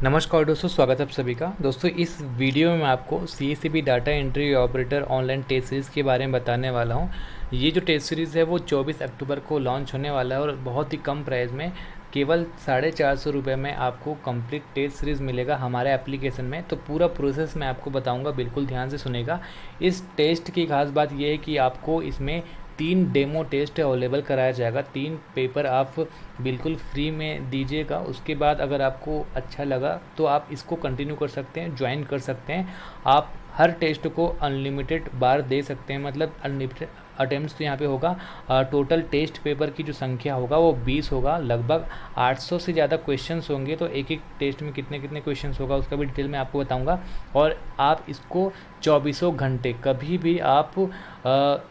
नमस्कार दोस्तों, स्वागत है आप सभी का। दोस्तों, इस वीडियो में मैं आपको CACP data entry operator online test series के बारे में बताने वाला हूं। ये जो टेस्ट सीरीज़ है वो 24 अक्टूबर को लॉन्च होने वाला है और बहुत ही कम प्राइस में केवल 450 रुपये में आपको कंप्लीट टेस्ट सीरीज़ मिलेगा हमारे एप्लीकेशन में। तो पूरा प्रोसेस मैं आपको बताऊंगा, बिल्कुल ध्यान से सुनेगा। इस टेस्ट की खास बात यह है कि आपको इसमें 3 डेमो टेस्ट अवेलेबल कराया जाएगा। 3 पेपर आप बिल्कुल फ्री में दीजिएगा। उसके बाद अगर आपको अच्छा लगा तो आप इसको कंटिन्यू कर सकते हैं, ज्वाइन कर सकते हैं। आप हर टेस्ट को अनलिमिटेड बार दे सकते हैं, मतलब अनलिमिटेड अटेम्प्ट्स तो यहाँ पे होगा। टोटल टेस्ट पेपर की जो संख्या होगा वो 20 होगा। लगभग 800 से ज़्यादा क्वेश्चंस होंगे। तो एक एक टेस्ट में कितने कितने क्वेश्चंस होगा उसका भी डिटेल में आपको बताऊंगा। और आप इसको 24 घंटे कभी भी आप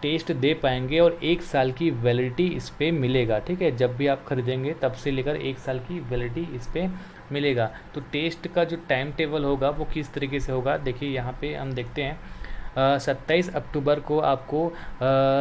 टेस्ट दे पाएंगे और 1 साल की वैलिडिटी इस पर मिलेगा। ठीक है, जब भी आप खरीदेंगे तब से लेकर 1 साल की वैलिडिटी इस पर मिलेगा। तो टेस्ट का जो टाइम टेबल होगा वो किस तरीके से होगा, देखिए यहाँ पे हम देखते हैं। 27 अक्टूबर को आपको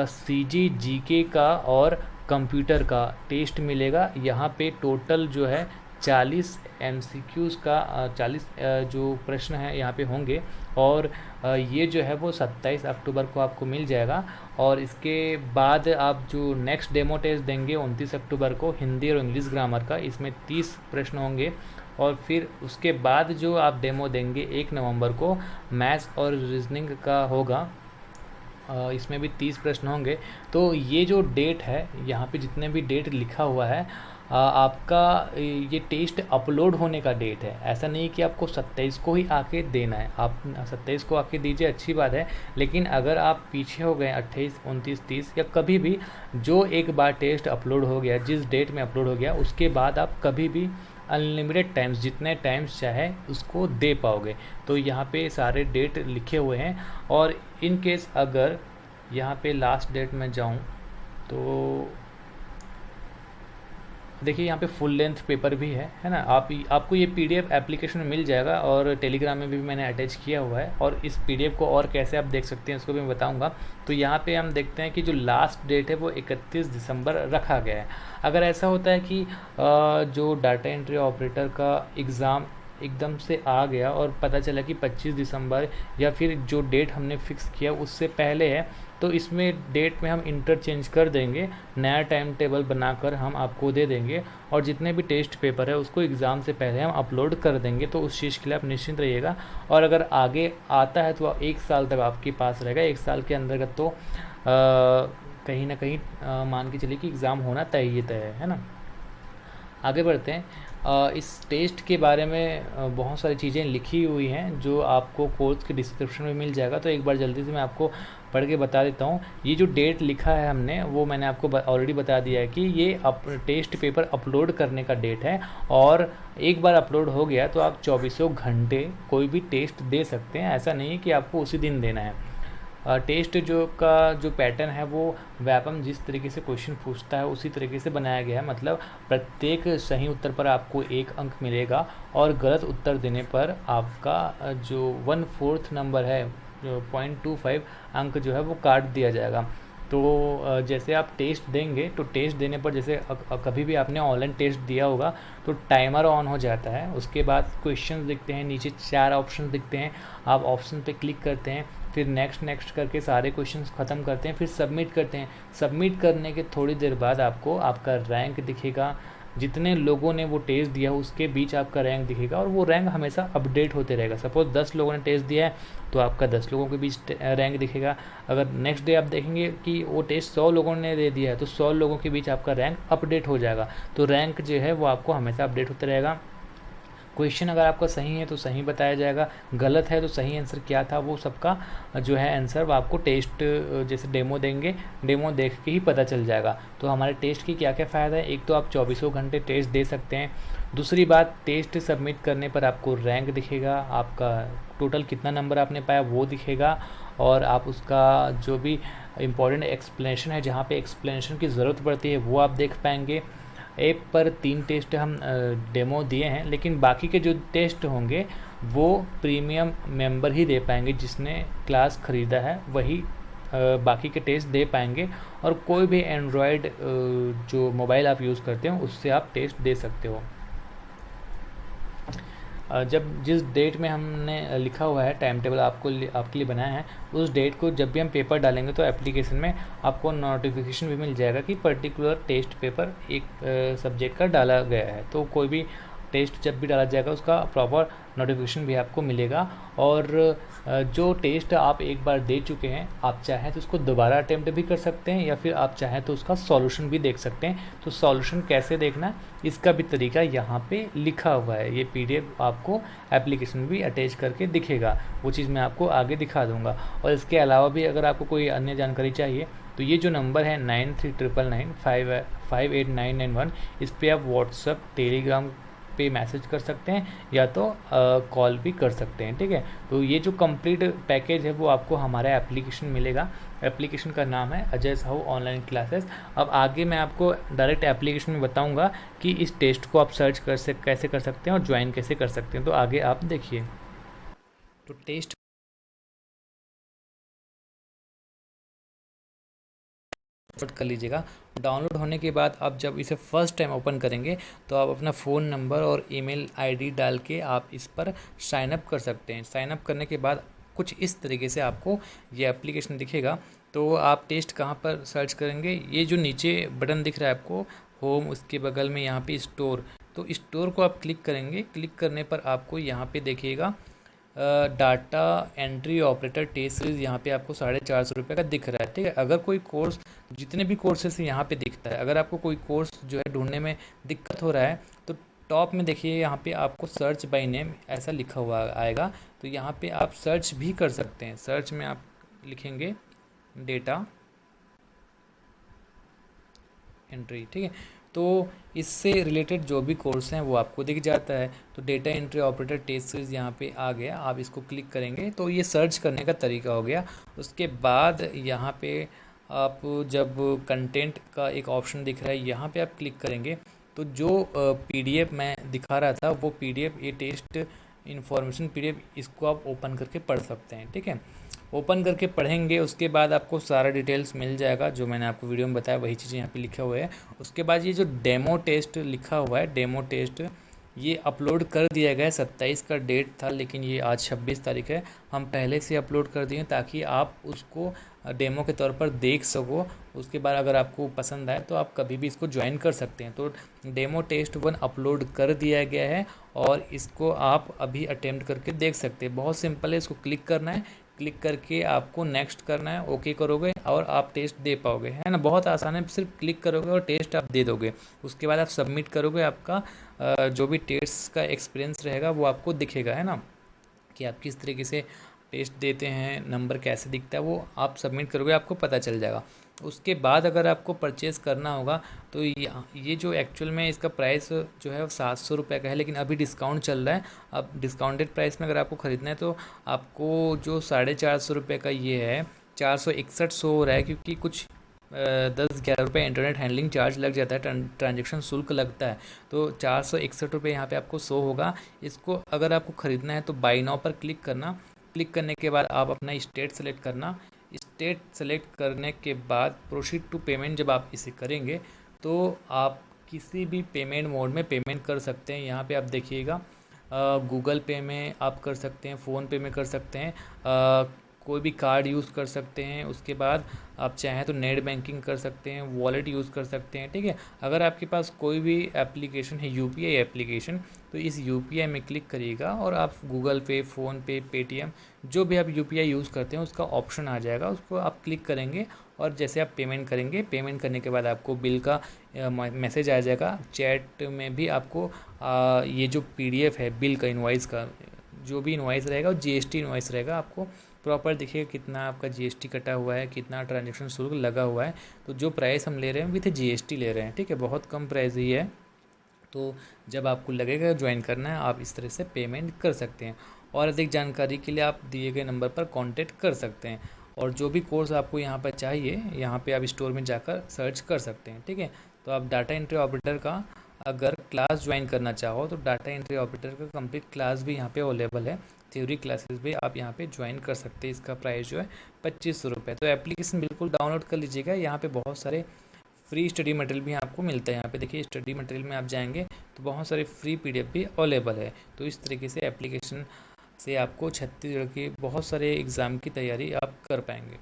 CGGK का और कंप्यूटर का टेस्ट मिलेगा। यहाँ पे टोटल जो है 40 MCQs का 40 जो प्रश्न हैं यहाँ पे होंगे। और ये जो है वो 27 अक्टूबर को आपको मिल जाएगा। और इसके बाद आप जो नेक्स्ट डेमो टेस्ट देंगे 29 अक्टूबर को हिंदी और इंग्लिश ग्रामर का, इसमें 30 प्रश्न होंगे। और फिर उसके बाद जो आप डेमो देंगे 1 नवंबर को मैथ्स और रीजनिंग का होगा। इसमें भी 30 प्रश्न होंगे। तो ये जो डेट है यहाँ पे जितने भी डेट लिखा हुआ है आपका ये टेस्ट अपलोड होने का डेट है। ऐसा नहीं कि आपको 27 को ही आके देना है। आप 27 को आके दीजिए, अच्छी बात है। लेकिन अगर आप पीछे हो गए 28, 29, 30 या कभी भी जो एक बार टेस्ट अपलोड हो गया, जिस डेट में अपलोड हो गया, उसके बाद आप कभी भी अनलिमिटेड टाइम्स, जितने टाइम्स चाहे उसको दे पाओगे। तो यहाँ पे सारे डेट लिखे हुए हैं। और इन केस अगर यहाँ पे लास्ट डेट में जाऊँ तो देखिए यहाँ पे फुल लेंथ पेपर भी है ना। आपको ये PDF एप्लीकेशन में मिल जाएगा और टेलीग्राम में भी मैंने अटैच किया हुआ है। और इस PDF को और कैसे आप देख सकते हैं उसको भी मैं बताऊंगा। तो यहाँ पे हम देखते हैं कि जो लास्ट डेट है वो 31 दिसंबर रखा गया है। अगर ऐसा होता है कि जो डाटा एंट्री ऑपरेटर का एग्ज़ाम एकदम से आ गया और पता चला कि 25 दिसंबर या फिर जो डेट हमने फिक्स किया उससे पहले है, तो इसमें डेट में हम इंटरचेंज कर देंगे। नया टाइम टेबल बनाकर हम आपको दे देंगे और जितने भी टेस्ट पेपर है उसको एग्ज़ाम से पहले हम अपलोड कर देंगे। तो उस चीज़ के लिए आप निश्चिंत रहिएगा। और अगर आगे आता है तो 1 साल तक आपके पास रहेगा। 1 साल के अंतर्गत तो कहीं ना कहीं मान के चलिए कि एग्ज़ाम होना तय ही तय है ना। आगे बढ़ते हैं। इस टेस्ट के बारे में बहुत सारी चीज़ें लिखी हुई हैं जो आपको कोर्स के डिस्क्रिप्शन में मिल जाएगा। तो एक बार जल्दी से मैं आपको पढ़ के बता देता हूँ। ये जो डेट लिखा है हमने वो मैंने आपको ऑलरेडी बता दिया है कि ये टेस्ट पेपर अपलोड करने का डेट है। और एक बार अपलोड हो गया तो आप 24 घंटे कोई भी टेस्ट दे सकते हैं। ऐसा नहीं है कि आपको उसी दिन देना है। टेस्ट जो पैटर्न है वो व्यापम जिस तरीके से क्वेश्चन पूछता है उसी तरीके से बनाया गया है। मतलब प्रत्येक सही उत्तर पर आपको 1 अंक मिलेगा और गलत उत्तर देने पर आपका जो 1/4 नंबर है, जो 0.25 अंक जो है वो काट दिया जाएगा। तो जैसे आप टेस्ट देंगे तो टेस्ट देने पर जैसे कभी भी आपने ऑनलाइन टेस्ट दिया होगा तो टाइमर ऑन हो जाता है। उसके बाद क्वेश्चंस दिखते हैं, नीचे 4 ऑप्शन दिखते हैं। आप ऑप्शन पे क्लिक करते हैं, फिर नेक्स्ट नेक्स्ट करके सारे क्वेश्चंस ख़त्म करते हैं, फिर सबमिट करते हैं। सबमिट करने के थोड़ी देर बाद आपको आपका रैंक दिखेगा। जितने लोगों ने वो टेस्ट दिया उसके बीच आपका रैंक दिखेगा और वो रैंक हमेशा अपडेट होते रहेगा। सपोज 10 लोगों ने टेस्ट दिया है तो आपका 10 लोगों के बीच रैंक दिखेगा। अगर नेक्स्ट डे आप देखेंगे कि वो टेस्ट 100 लोगों ने दे दिया है तो 100 लोगों के बीच आपका रैंक अपडेट हो जाएगा। तो रैंक जो है वो आपको हमेशा अपडेट होता रहेगा। क्वेश्चन अगर आपका सही है तो सही बताया जाएगा, गलत है तो सही आंसर क्या था वो सबका जो है आंसर वो आपको टेस्ट जैसे डेमो देंगे, डेमो देख के ही पता चल जाएगा। तो हमारे टेस्ट की क्या क्या फ़ायदा है, एक तो आप 24 घंटे टेस्ट दे सकते हैं। दूसरी बात, टेस्ट सबमिट करने पर आपको रैंक दिखेगा, आपका टोटल कितना नंबर आपने पाया वो दिखेगा। और आप उसका जो भी इम्पोर्टेंट एक्सप्लेनेशन है, जहाँ पे एक्सप्लेनेशन की ज़रूरत पड़ती है वो आप देख पाएंगे। ऐप पर 3 टेस्ट हम डेमो दिए हैं, लेकिन बाकी के जो टेस्ट होंगे वो प्रीमियम मेंबर ही दे पाएंगे। जिसने क्लास ख़रीदा है वही बाकी के टेस्ट दे पाएंगे। और कोई भी एंड्रॉयड जो मोबाइल आप यूज़ करते हो उससे आप टेस्ट दे सकते हो। जब जिस डेट में हमने लिखा हुआ है टाइम टेबल आपके लिए बनाया है, उस डेट को जब भी हम पेपर डालेंगे तो एप्लीकेशन में आपको नोटिफिकेशन भी मिल जाएगा कि पर्टिकुलर टेस्ट पेपर एक सब्जेक्ट का डाला गया है। तो कोई भी टेस्ट जब भी डाला जाएगा उसका प्रॉपर नोटिफिकेशन भी आपको मिलेगा। और जो टेस्ट आप एक बार दे चुके हैं, आप चाहें तो उसको दोबारा अटेम्प्ट भी कर सकते हैं, या फिर आप चाहें तो उसका सॉल्यूशन भी देख सकते हैं। तो सॉल्यूशन कैसे देखना, इसका भी तरीका यहाँ पे लिखा हुआ है। ये पीडीएफ आपको एप्लीकेशन में भी अटैच करके दिखेगा, वो चीज़ मैं आपको आगे दिखा दूँगा। और इसके अलावा भी अगर आपको कोई अन्य जानकारी चाहिए तो ये जो नंबर है 9399958991, इस पर आप व्हाट्सअप, टेलीग्राम पे मैसेज कर सकते हैं, या तो कॉल भी कर सकते हैं। ठीक है, तो ये जो कंप्लीट पैकेज है वो आपको हमारा एप्लीकेशन मिलेगा। एप्लीकेशन का नाम है अजय साहू ऑनलाइन क्लासेस। अब आगे मैं आपको डायरेक्ट एप्लीकेशन में बताऊंगा कि इस टेस्ट को आप सर्च कैसे कर सकते हैं और ज्वाइन कैसे कर सकते हैं। तो आगे आप देखिए। तो टेस्ट कर लीजिएगा। डाउनलोड होने के बाद आप जब इसे फर्स्ट टाइम ओपन करेंगे तो आप अपना फ़ोन नंबर और ईमेल आईडी डाल के आप इस पर साइन अप कर सकते हैं। साइन अप करने के बाद कुछ इस तरीके से आपको ये एप्लीकेशन दिखेगा। तो आप टेस्ट कहाँ पर सर्च करेंगे, ये जो नीचे बटन दिख रहा है आपको होम, उसके बगल में यहाँ पे स्टोर, तो स्टोर को आप क्लिक करेंगे। क्लिक करने पर आपको यहाँ पे देखिएगा data entry operator test series यहाँ पे आपको 450 रुपये का दिख रहा है। ठीक है, अगर कोई कोर्स, जितने भी कोर्सेस यहाँ पे दिखता है, अगर आपको कोई कोर्स जो है ढूंढने में दिक्कत हो रहा है तो टॉप में देखिए यहाँ पे आपको सर्च बाय नेम ऐसा लिखा हुआ आएगा। तो यहाँ पे आप सर्च भी कर सकते हैं। सर्च में आप लिखेंगे डेटा एंट्री। ठीक है, तो इससे रिलेटेड जो भी कोर्स हैं वो आपको दिख जाता है। तो data entry operator test series यहाँ पे आ गया, आप इसको क्लिक करेंगे तो ये सर्च करने का तरीका हो गया। उसके बाद यहाँ पे आप जब कंटेंट का एक ऑप्शन दिख रहा है, यहाँ पे आप क्लिक करेंगे तो जो पीडीएफ मैं दिखा रहा था वो पीडीएफ, ये टेस्ट इन्फॉर्मेशन पीडीएफ, इसको आप ओपन करके पढ़ सकते हैं। ठीक है, ओपन करके पढ़ेंगे, उसके बाद आपको सारा डिटेल्स मिल जाएगा जो मैंने आपको वीडियो में बताया, वही चीज़ें यहाँ पे लिखा हुआ है। उसके बाद ये जो डेमो टेस्ट लिखा हुआ है, डेमो टेस्ट ये अपलोड कर दिया गया है। 27 का डेट था लेकिन ये आज 26 तारीख है। हम पहले से अपलोड कर दिए ताकि आप उसको डेमो के तौर पर देख सको। उसके बाद अगर आपको पसंद आए तो आप कभी भी इसको ज्वाइन कर सकते हैं। तो डेमो टेस्ट 1 अपलोड कर दिया गया है और इसको आप अभी अटेम्प्ट करके देख सकते हैं। बहुत सिंपल है, इसको क्लिक करना है, क्लिक करके आपको नेक्स्ट करना है, ओके करोगे और आप टेस्ट दे पाओगे, है ना। बहुत आसान है, सिर्फ क्लिक करोगे और टेस्ट आप दे दोगे। उसके बाद आप सबमिट करोगे, आपका जो भी टेस्ट का एक्सपीरियंस रहेगा वो आपको दिखेगा, है ना, कि आप किस तरीके से टेस्ट देते हैं, नंबर कैसे दिखता है, वो आप सबमिट करोगे, आपको पता चल जाएगा। उसके बाद अगर आपको परचेज़ करना होगा तो ये जो एक्चुअल में इसका प्राइस जो है वो 700 रुपये का है, लेकिन अभी डिस्काउंट चल रहा है। अब डिस्काउंटेड प्राइस में अगर आपको ख़रीदना है तो आपको जो 450 रुपये का ये है 461 शो हो रहा है, क्योंकि कुछ 10-11 रुपये इंटरनेट हैंडलिंग चार्ज लग जाता है, ट्रांजेक्शन शुल्क लगता है। तो 461 रुपये यहाँ पे आपको शो होगा। इसको अगर आपको ख़रीदना है तो बाई नाउ पर क्लिक करना। क्लिक करने के बाद आप अपना स्टेट सेलेक्ट करना। स्टेट सेलेक्ट करने के बाद प्रोसीड टू पेमेंट जब आप इसे करेंगे तो आप किसी भी पेमेंट मोड में पेमेंट कर सकते हैं। यहाँ पे आप देखिएगा गूगल पे में आप कर सकते हैं, फ़ोन पे में कर सकते हैं, कोई भी कार्ड यूज़ कर सकते हैं। उसके बाद आप चाहें तो नेट बैंकिंग कर सकते हैं, वॉलेट यूज़ कर सकते हैं। ठीक है, अगर आपके पास कोई भी एप्लीकेशन है यूपीआई एप्लीकेशन, तो इस यूपीआई में क्लिक करिएगा और आप गूगल पे, फ़ोन पे, पेटीएम, जो भी आप यूपीआई यूज़ करते हैं उसका ऑप्शन आ जाएगा, उसको आप क्लिक करेंगे और जैसे आप पेमेंट करेंगे, पेमेंट करने के बाद आपको बिल का मैसेज आ जाएगा। चैट में भी आपको ये जो पीडीएफ है बिल का, इनवॉइस का, जो भी इनवॉइस रहेगा वो जीएसटी इनवॉइस रहेगा, आपको प्रॉपर दिखेगा कितना आपका जीएसटी कटा हुआ है, कितना ट्रांजैक्शन शुल्क लगा हुआ है। तो जो प्राइस हम ले रहे हैं विथ जीएसटी ले रहे हैं। ठीक है, बहुत कम प्राइस ही है। तो जब आपको लगेगा ज्वाइन करना है, आप इस तरह से पेमेंट कर सकते हैं। और अधिक जानकारी के लिए आप दिए गए नंबर पर कांटेक्ट कर सकते हैं। और जो भी कोर्स आपको यहाँ पर चाहिए, यहाँ पे आप स्टोर में जाकर सर्च कर सकते हैं। ठीक है, तो आप डाटा एंट्री ऑपरेटर का अगर क्लास ज्वाइन करना चाहो तो डाटा एंट्री ऑपरेटर का कंप्लीट क्लास भी यहाँ पे अवेलेबल है। थ्योरी क्लासेस भी आप यहाँ पे ज्वाइन कर सकते हैं। इसका प्राइस जो है 2500 रुपये। तो एप्लीकेशन बिल्कुल डाउनलोड कर लीजिएगा। यहाँ पे बहुत सारे फ्री स्टडी मटेरियल भी आपको मिलता है। यहाँ पे देखिए स्टडी मटेरियल में आप जाएंगे तो बहुत सारे फ्री पीडीएफ भी अवेलेबल है। तो इस तरीके से एप्लीकेशन से आपको छत्तीसगढ़ के बहुत सारे एग्ज़ाम की तैयारी आप कर पाएंगे।